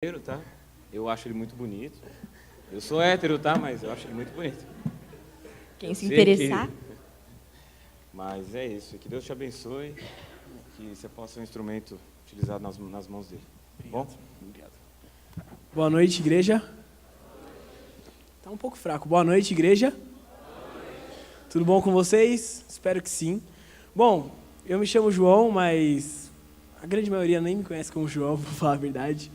Hétero, tá? Eu acho ele muito bonito. Eu sou hétero, tá? Mas eu acho ele muito bonito. Quem se Sei interessar. que- Mas é isso. Que Deus te abençoe. Que você possa ser um instrumento utilizado nas mãos dele. Tá bom? Obrigado. Boa noite, igreja. Tá um pouco fraco. Boa noite, igreja. Tudo bom com vocês? Espero que sim. Bom, eu me chamo João, mas a grande maioria nem me conhece como João, pra falar a verdade.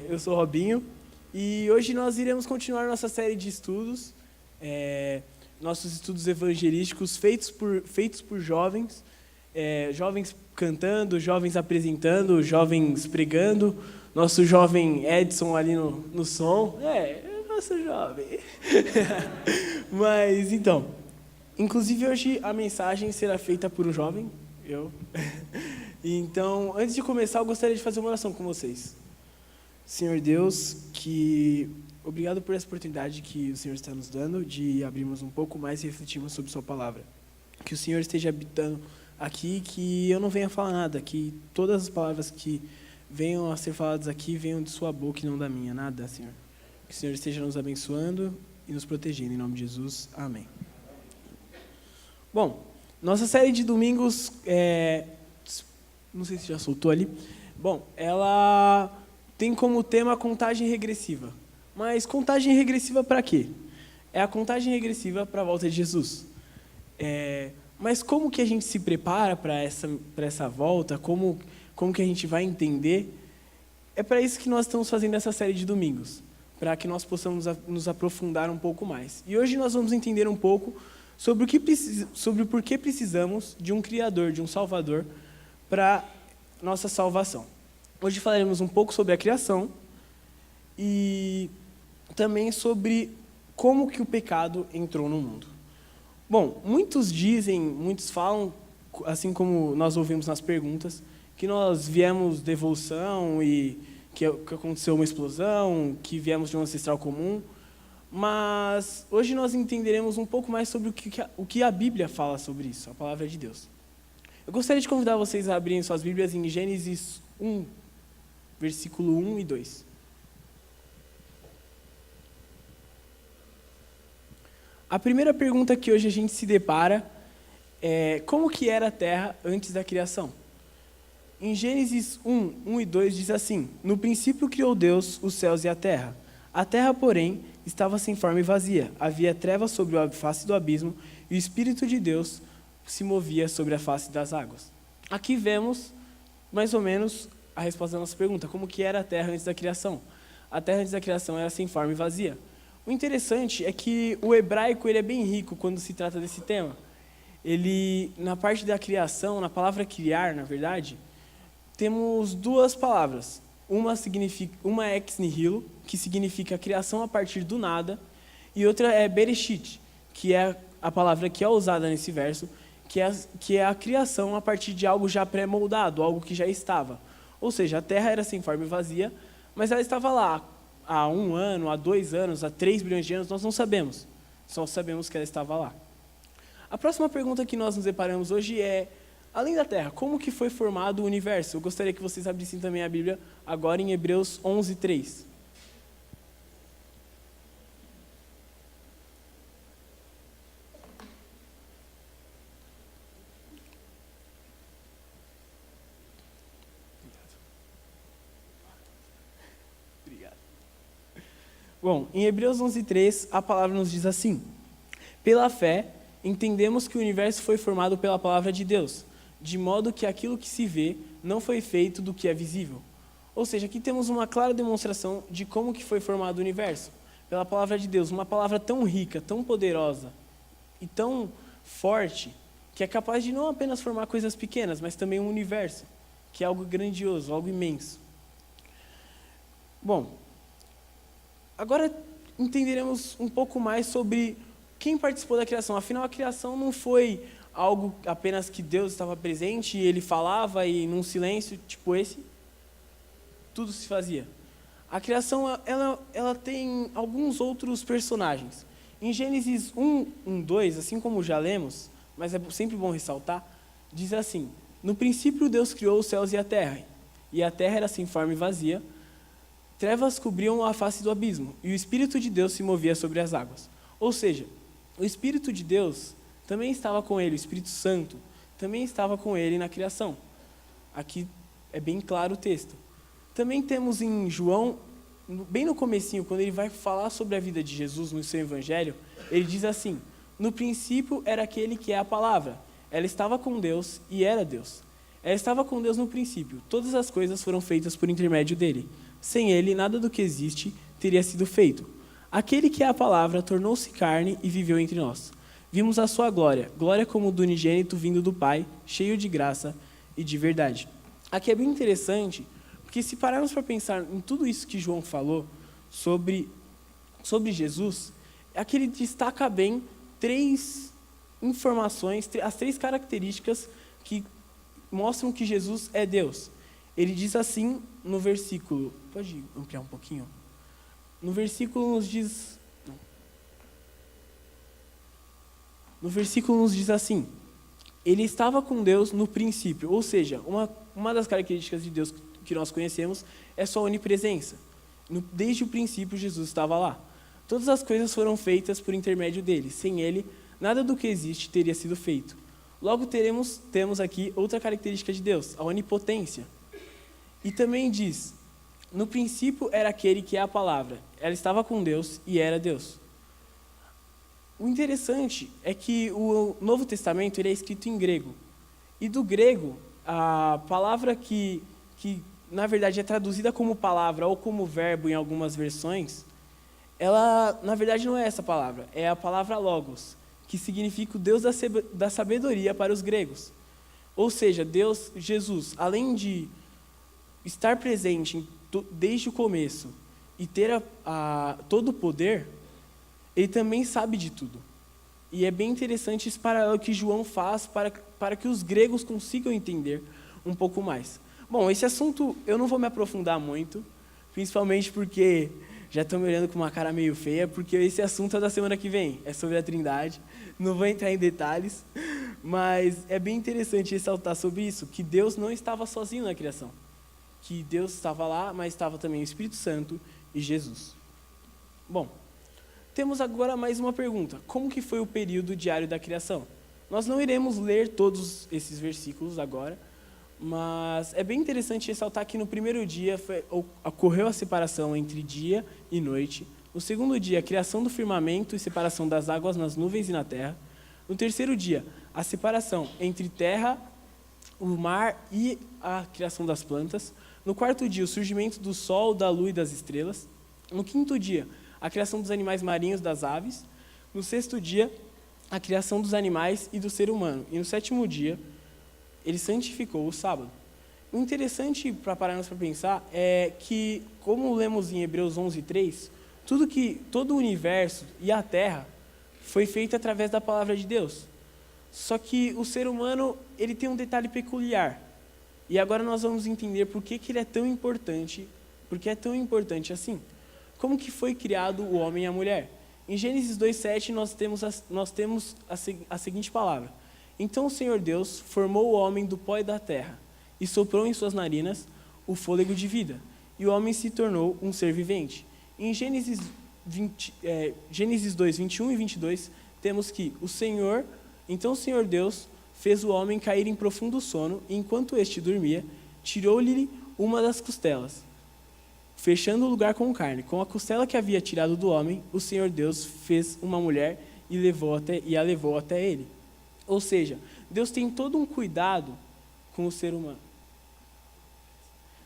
Eu sou Robinho e hoje nós iremos continuar nossa série de estudos, nossos estudos evangelísticos feitos por jovens, jovens cantando, jovens apresentando, jovens pregando. Nosso jovem Edson ali no som. Nosso jovem. Mas, então, inclusive hoje a mensagem será feita por um jovem, eu. Então, antes de começar, eu gostaria de fazer uma oração com vocês. Senhor Deus, obrigado por essa oportunidade que o Senhor está nos dando de abrirmos um pouco mais e refletirmos sobre sua palavra. Que o Senhor esteja habitando aqui, que eu não venha falar nada, que todas as palavras que venham a ser faladas aqui venham de sua boca e não da minha, nada, Senhor. Que o Senhor esteja nos abençoando e nos protegendo, em nome de Jesus. Amém. Bom, nossa série de domingos, não sei se já soltou ali. Bom, ela tem como tema contagem regressiva. Mas contagem regressiva para quê? É a contagem regressiva para a volta de Jesus. Mas como que a gente se prepara para essa volta? Como que a gente vai entender? É para isso que nós estamos fazendo essa série de domingos, para que nós possamos nos aprofundar um pouco mais. E hoje nós vamos entender um pouco sobre o porquê precisamos de um Criador, de um Salvador, para nossa salvação. Hoje falaremos um pouco sobre a criação e também sobre como que o pecado entrou no mundo. Bom, muitos falam, assim como nós ouvimos nas perguntas, que nós viemos de evolução e que aconteceu uma explosão, que viemos de um ancestral comum, mas hoje nós entenderemos um pouco mais sobre o que a Bíblia fala sobre isso, a palavra de Deus. Eu gostaria de convidar vocês a abrirem suas Bíblias em Gênesis 1, versículo 1 e 2. A primeira pergunta que hoje a gente se depara é como que era a terra antes da criação? Em Gênesis 1, 1 e 2 diz assim: No princípio criou Deus os céus e a terra. A terra, porém, estava sem forma e vazia. Havia trevas sobre a face do abismo e o Espírito de Deus se movia sobre a face das águas. Aqui vemos, mais ou menos, a resposta da nossa pergunta. Como que era a terra antes da criação? A terra antes da criação era sem forma e vazia. O interessante é que o hebraico ele é bem rico quando se trata desse tema. Ele, na parte da criação, na palavra criar, na verdade, temos duas palavras. Uma é ex nihilo, que significa criação a partir do nada, e outra é bereshit, que é a palavra que é usada nesse verso, que é a criação a partir de algo já pré-moldado, algo que já estava. Ou seja, a terra era sem forma e vazia, mas ela estava lá há 1 ano, há 2 anos, há 3 bilhões de anos, nós não sabemos. Só sabemos que ela estava lá. A próxima pergunta que nós nos deparamos hoje é, além da terra, como que foi formado o universo? Eu gostaria que vocês abrissem também a Bíblia agora em Hebreus 11, 3. Bom, em Hebreus 11, 3, a palavra nos diz assim: Pela fé, entendemos que o universo foi formado pela palavra de Deus, de modo que aquilo que se vê não foi feito do que é visível. Ou seja, aqui temos uma clara demonstração de como que foi formado o universo. Pela palavra de Deus, uma palavra tão rica, tão poderosa e tão forte, que é capaz de não apenas formar coisas pequenas, mas também um universo, que é algo grandioso, algo imenso. Bom, agora entenderemos um pouco mais sobre quem participou da criação. Afinal, a criação não foi algo apenas que Deus estava presente e ele falava e num silêncio tipo esse, tudo se fazia. A criação ela tem alguns outros personagens. Em Gênesis 1, 2, assim como já lemos, mas é sempre bom ressaltar, diz assim: No princípio Deus criou os céus e a terra era sem forma e vazia. trevas cobriam a face do abismo, e o Espírito de Deus se movia sobre as águas. Ou seja, o Espírito de Deus também estava com ele, o Espírito Santo também estava com ele na criação. Aqui é bem claro o texto. Também temos em João, bem no comecinho, quando ele vai falar sobre a vida de Jesus no seu evangelho, ele diz assim: no princípio era aquele que é a palavra. Ela estava com Deus e era Deus. Ela estava com Deus no princípio. Todas as coisas foram feitas por intermédio dele. Sem ele, nada do que existe teria sido feito. Aquele que é a palavra tornou-se carne e viveu entre nós. Vimos a sua glória, glória como do unigênito vindo do Pai, cheio de graça e de verdade. Aqui é bem interessante, porque se pararmos para pensar em tudo isso que João falou sobre Jesus, aqui ele destaca bem 3 informações, as 3 características que mostram que Jesus é Deus. Ele diz assim no versículo, pode ampliar um pouquinho? No versículo nos diz assim: ele estava com Deus no princípio, ou seja, uma das características de Deus que nós conhecemos é sua onipresença. Desde o princípio, Jesus estava lá. Todas as coisas foram feitas por intermédio dele. Sem ele, nada do que existe teria sido feito. Logo, temos aqui outra característica de Deus, a onipotência. E também diz: no princípio era aquele que é a palavra. Ela estava com Deus e era Deus. O interessante é que o Novo Testamento ele é escrito em grego. E do grego, a palavra que na verdade é traduzida como palavra ou como verbo em algumas versões, ela na verdade não é essa palavra, é a palavra logos, que significa o Deus da sabedoria para os gregos. Ou seja, Deus, Jesus, além de estar presente desde o começo e ter todo o poder, ele também sabe de tudo. E é bem interessante esse paralelo que João faz para que os gregos consigam entender um pouco mais. Bom, esse assunto eu não vou me aprofundar muito, principalmente porque já estão me olhando com uma cara meio feia, porque esse assunto é da semana que vem, é sobre a Trindade, não vou entrar em detalhes, mas é bem interessante ressaltar sobre isso, que Deus não estava sozinho na criação, que Deus estava lá, mas estava também o Espírito Santo e Jesus. Bom, temos agora mais uma pergunta: como que foi o período diário da criação? Nós não iremos ler todos esses versículos agora, mas é bem interessante ressaltar que no primeiro dia ocorreu a separação entre dia e noite. No segundo dia, a criação do firmamento e separação das águas nas nuvens e na terra. No terceiro dia, a separação entre terra, o mar e a criação das plantas. No quarto dia, o surgimento do sol, da lua e das estrelas. No quinto dia, a criação dos animais marinhos, das aves. No sexto dia, a criação dos animais e do ser humano. E no sétimo dia, ele santificou o sábado. O interessante, para pararmos para pensar, é que, como lemos em Hebreus 11:3, todo o universo e a terra foi feito através da palavra de Deus. Só que o ser humano, ele tem um detalhe peculiar. E agora nós vamos entender por que ele é tão importante, porque é tão importante assim. Como que foi criado o homem e a mulher? Em Gênesis 2:7 nós temos a seguinte palavra: então o Senhor Deus formou o homem do pó da terra e soprou em suas narinas o fôlego de vida, e o homem se tornou um ser vivente. Em Gênesis 2, 21 e 22, temos que então o Senhor Deus fez o homem cair em profundo sono, e enquanto este dormia, tirou-lhe uma das costelas, fechando o lugar com carne. Com a costela que havia tirado do homem, o Senhor Deus fez uma mulher e a levou até ele. Ou seja, Deus tem todo um cuidado com o ser humano.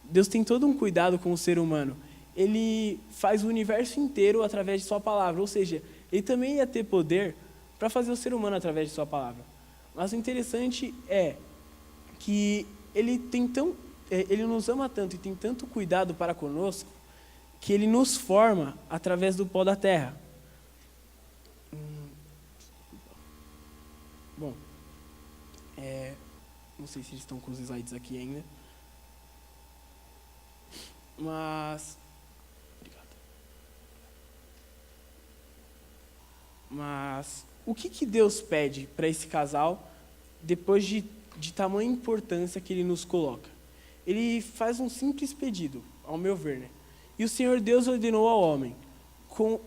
Deus tem todo um cuidado com o ser humano. Ele faz o universo inteiro através de sua palavra. Ou seja, ele também ia ter poder para fazer o ser humano através de sua palavra. Mas o interessante é que ele nos ama tanto e tem tanto cuidado para conosco, que ele nos forma através do pó da terra. Bom, não sei se eles estão com os slides aqui ainda, mas o que Deus pede para esse casal depois de tamanha importância que ele nos coloca? Ele faz um simples pedido, ao meu ver, né? E o Senhor Deus ordenou ao homem: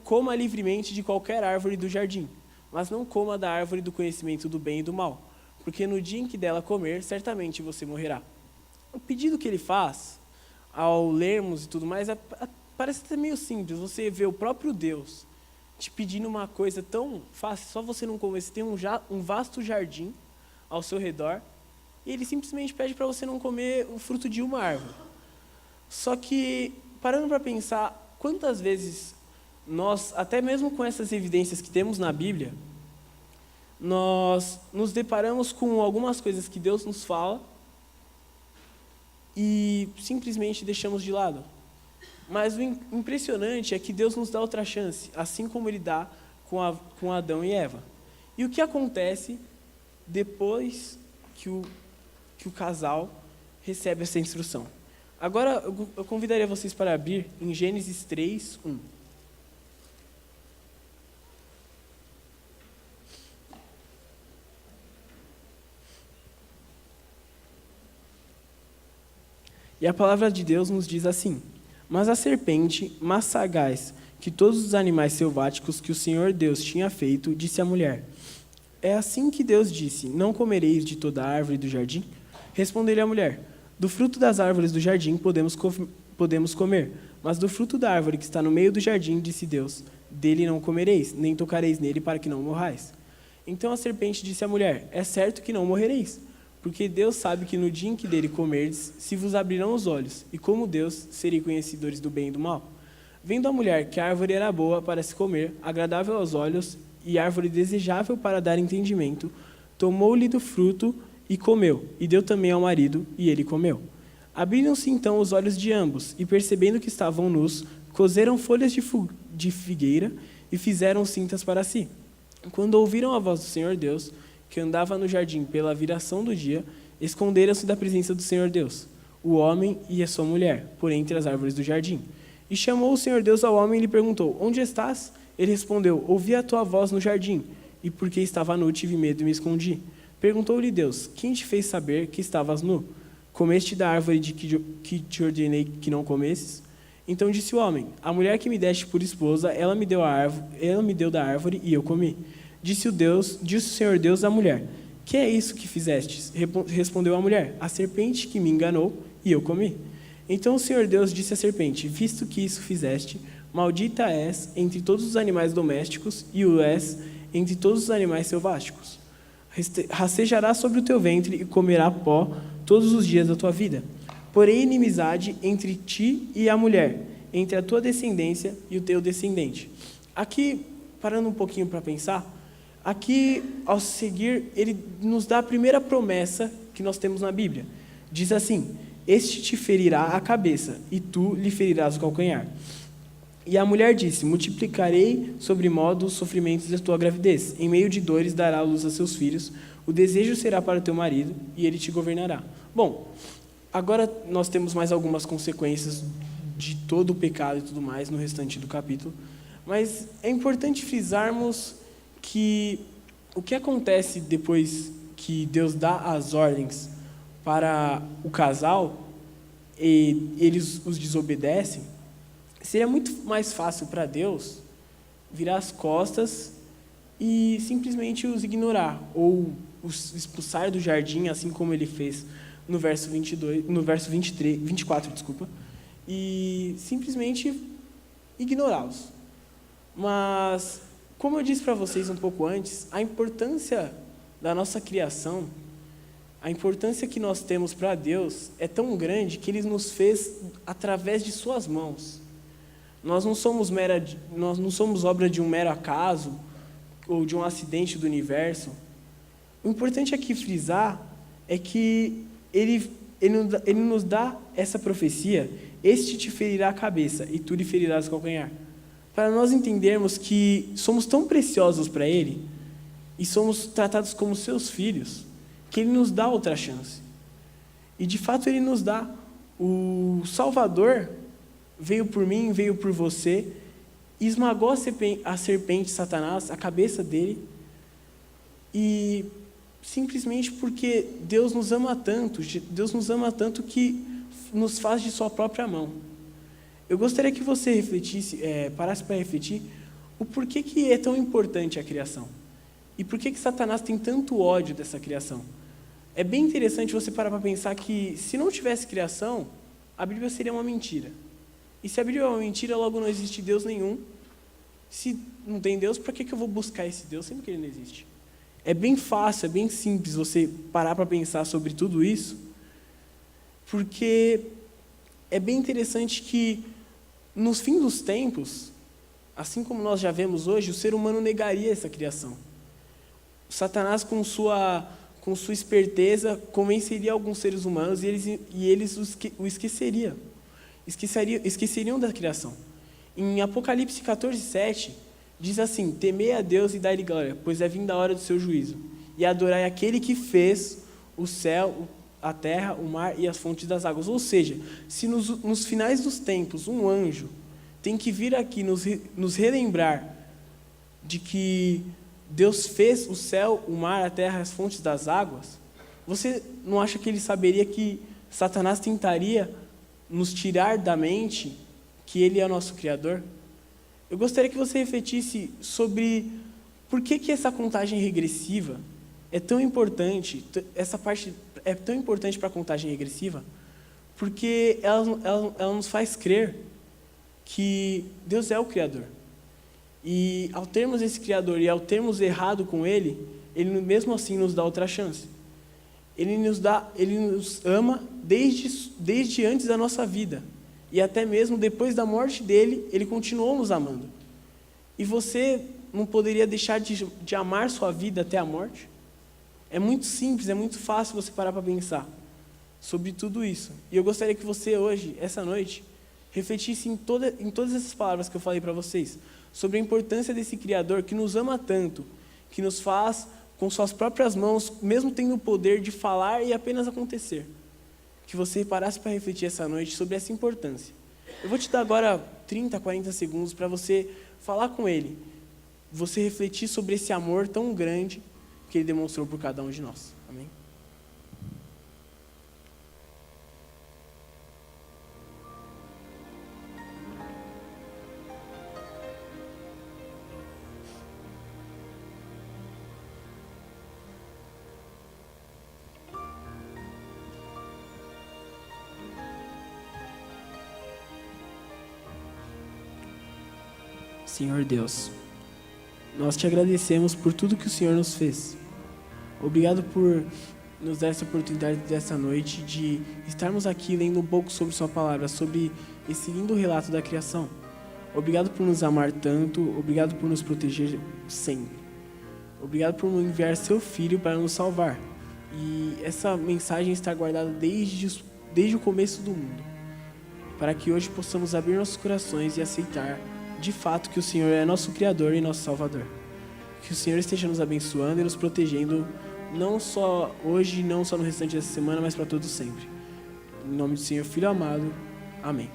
coma livremente de qualquer árvore do jardim, mas não coma da árvore do conhecimento do bem e do mal, porque no dia em que dela comer, certamente você morrerá. O pedido que ele faz, ao lermos e tudo mais, parece até meio simples. Você vê o próprio Deus te pedindo uma coisa tão fácil, só você não comer. Você tem um vasto jardim ao seu redor, e ele simplesmente pede para você não comer o fruto de uma árvore. Só que, parando para pensar, quantas vezes nós, até mesmo com essas evidências que temos na Bíblia, nós nos deparamos com algumas coisas que Deus nos fala e simplesmente deixamos de lado. Mas o impressionante é que Deus nos dá outra chance, assim como Ele dá com Adão e Eva. E o que acontece depois que o casal recebe essa instrução? Agora eu convidaria vocês para abrir em Gênesis 3, 1. E a palavra de Deus nos diz assim: mas a serpente, mais sagaz que todos os animais selváticos que o Senhor Deus tinha feito, disse à mulher: é assim que Deus disse: não comereis de toda a árvore do jardim? Respondeu-lhe a mulher: do fruto das árvores do jardim podemos comer, mas do fruto da árvore que está no meio do jardim, disse Deus: dele não comereis, nem tocareis nele, para que não morrais. Então a serpente disse à mulher: é certo que não morrereis, porque Deus sabe que no dia em que dele comerdes, se vos abrirão os olhos, e como Deus, sereis conhecedores do bem e do mal. Vendo a mulher que a árvore era boa para se comer, agradável aos olhos, e árvore desejável para dar entendimento, tomou-lhe do fruto e comeu, e deu também ao marido, e ele comeu. Abriram-se então os olhos de ambos, e percebendo que estavam nus, coseram folhas de figueira e fizeram cintas para si. Quando ouviram a voz do Senhor Deus, que andava no jardim pela viração do dia, esconderam-se da presença do Senhor Deus, o homem e a sua mulher, por entre as árvores do jardim. E chamou o Senhor Deus ao homem e lhe perguntou: onde estás? Ele respondeu: ouvi a tua voz no jardim, e porque estava nu tive medo e me escondi. Perguntou-lhe Deus: quem te fez saber que estavas nu? Comeste da árvore de que te ordenei que não comesses? Então disse o homem: a mulher que me deste por esposa, ela me deu da árvore e eu comi. Disse o Senhor Deus à mulher: que é isso que fizestes? Respondeu a mulher: a serpente que me enganou e eu comi. Então o Senhor Deus disse à serpente: visto que isso fizeste, maldita és entre todos os animais domésticos e o és entre todos os animais selváticos. Rastejará sobre o teu ventre e comerá pó todos os dias da tua vida. Porém, inimizade entre ti e a mulher, entre a tua descendência e o teu descendente. Aqui, parando um pouquinho para pensar, aqui, ao seguir, ele nos dá a primeira promessa que nós temos na Bíblia. Diz assim: este te ferirá a cabeça, e tu lhe ferirás o calcanhar. E a mulher disse: multiplicarei sobremodo os sofrimentos da tua gravidez. Em meio de dores dará à luz a seus filhos. O desejo será para o teu marido, e ele te governará. Bom, agora nós temos mais algumas consequências de todo o pecado e tudo mais no restante do capítulo. Mas é importante frisarmos que o que acontece depois que Deus dá as ordens para o casal e eles os desobedecem, seria muito mais fácil para Deus virar as costas e simplesmente os ignorar, ou os expulsar do jardim, assim como ele fez no verso 24, e simplesmente ignorá-los. Mas, como eu disse para vocês um pouco antes, a importância da nossa criação, a importância que nós temos para Deus é tão grande que Ele nos fez através de suas mãos. Nós não somos obra de um mero acaso ou de um acidente do universo. O importante aqui frisar é que Ele nos dá essa profecia: este te ferirá a cabeça e tu lhe ferirás o calcanhar. Para nós entendermos que somos tão preciosos para Ele e somos tratados como seus filhos, que Ele nos dá outra chance. E de fato Ele nos dá. O Salvador veio por mim, veio por você, e esmagou a serpente Satanás, a cabeça dele, e simplesmente porque Deus nos ama tanto que nos faz de sua própria mão. Eu gostaria que você refletisse, parasse para refletir o porquê que é tão importante a criação. E por que Satanás tem tanto ódio dessa criação. É bem interessante você parar para pensar que, se não tivesse criação, a Bíblia seria uma mentira. E se a Bíblia é uma mentira, logo não existe Deus nenhum. Se não tem Deus, para que eu vou buscar esse Deus, sendo que ele não existe? É bem fácil, é bem simples você parar para pensar sobre tudo isso, porque é bem interessante que, nos fins dos tempos, assim como nós já vemos hoje, o ser humano negaria essa criação. Satanás, com sua esperteza, convenceria alguns seres humanos e eles o esqueceriam da criação. Em Apocalipse 14:7, diz assim: temei a Deus e dai-lhe glória, pois é vinda a hora do seu juízo, e adorai aquele que fez o céu, a terra, o mar e as fontes das águas. Ou seja, se nos finais dos tempos um anjo tem que vir aqui nos relembrar de que Deus fez o céu, o mar, a terra e as fontes das águas, você não acha que ele saberia que Satanás tentaria nos tirar da mente que ele é o nosso Criador? Eu gostaria que você refletisse sobre por que essa contagem regressiva é tão importante, essa parte é tão importante para a contagem regressiva, porque ela nos faz crer que Deus é o Criador. E ao termos esse Criador e ao termos errado com Ele mesmo assim nos dá outra chance. Ele nos ama desde antes da nossa vida. E até mesmo depois da morte dele, Ele continuou nos amando. E você não poderia deixar de amar sua vida até a morte? É muito simples, é muito fácil você parar para pensar sobre tudo isso. E eu gostaria que você hoje, essa noite, refletisse em todas essas palavras que eu falei para vocês, sobre a importância desse Criador que nos ama tanto, que nos faz com suas próprias mãos, mesmo tendo o poder de falar e apenas acontecer. Que você parasse para refletir essa noite sobre essa importância. Eu vou te dar agora 30, 40 segundos para você falar com Ele, você refletir sobre esse amor tão grande que Ele demonstrou por cada um de nós. Amém? Senhor Deus, nós te agradecemos por tudo que o Senhor nos fez. Obrigado por nos dar essa oportunidade dessa noite de estarmos aqui lendo um pouco sobre sua palavra, sobre esse lindo relato da criação. Obrigado por nos amar tanto, obrigado por nos proteger sempre. Obrigado por enviar seu Filho para nos salvar. E essa mensagem está guardada desde o começo do mundo, para que hoje possamos abrir nossos corações e aceitar de fato que o Senhor é nosso Criador e nosso Salvador. Que o Senhor esteja nos abençoando e nos protegendo, não só hoje, não só no restante dessa semana, mas para todos sempre. Em nome do Senhor, Filho amado. Amém.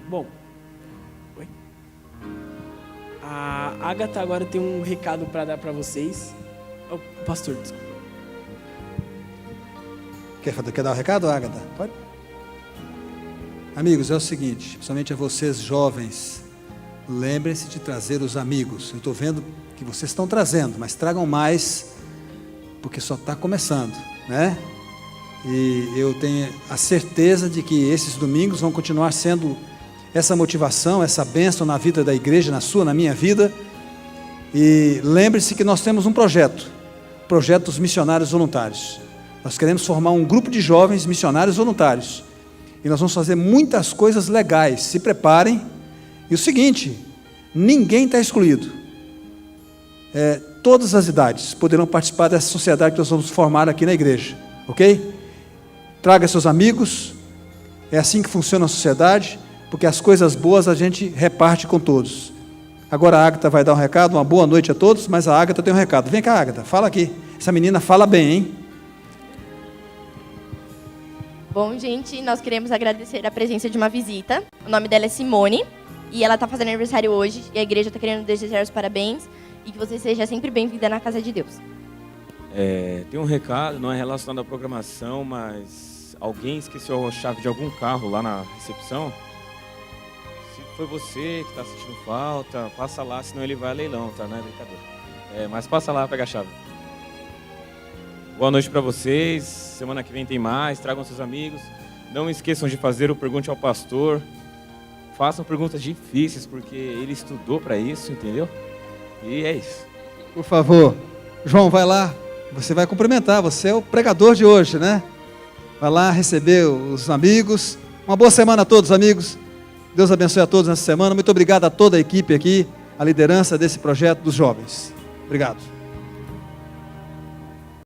Bom, oi. A Agatha agora tem um recado para dar para vocês. Oh, pastor, desculpa. Quer dar o recado, Agatha? Pode. Amigos, é o seguinte, principalmente a vocês jovens, lembrem-se de trazer os amigos. Eu estou vendo que vocês estão trazendo, mas tragam mais, porque só está começando, né? E eu tenho a certeza de que esses domingos vão continuar sendo essa motivação, essa bênção na vida da igreja, na sua, na minha vida. E lembre-se que nós temos um projeto dos missionários voluntários. Nós queremos formar um grupo de jovens missionários voluntários. E nós vamos fazer muitas coisas legais. Se preparem. E o seguinte, ninguém está excluído. Todas as idades poderão participar dessa sociedade que nós vamos formar aqui na igreja. Ok? Traga seus amigos. É assim que funciona a sociedade, porque as coisas boas a gente reparte com todos. Agora a Agatha vai dar um recado. Uma boa noite a todos, mas a Agatha tem um recado. Vem cá, Agatha, fala aqui. Essa menina fala bem, hein? Bom, gente, nós queremos agradecer a presença de uma visita. O nome dela é Simone e ela está fazendo aniversário hoje e a igreja está querendo desejar os parabéns e que você seja sempre bem-vinda na casa de Deus. Tem um recado, não é relacionado à programação, mas alguém esqueceu a chave de algum carro lá na recepção, se foi você que está sentindo falta, passa lá, senão ele vai a leilão, tá? Não é brincadeira. Mas passa lá, pega a chave. Boa noite para vocês. Semana que vem tem mais. Tragam seus amigos. Não esqueçam de fazer o Pergunte ao Pastor. Façam perguntas difíceis, porque ele estudou para isso, entendeu? E é isso. Por favor, João, vai lá. Você vai cumprimentar. Você é o pregador de hoje, né? Vai lá receber os amigos. Uma boa semana a todos, amigos. Deus abençoe a todos nessa semana. Muito obrigado a toda a equipe aqui, a liderança desse projeto dos jovens. Obrigado.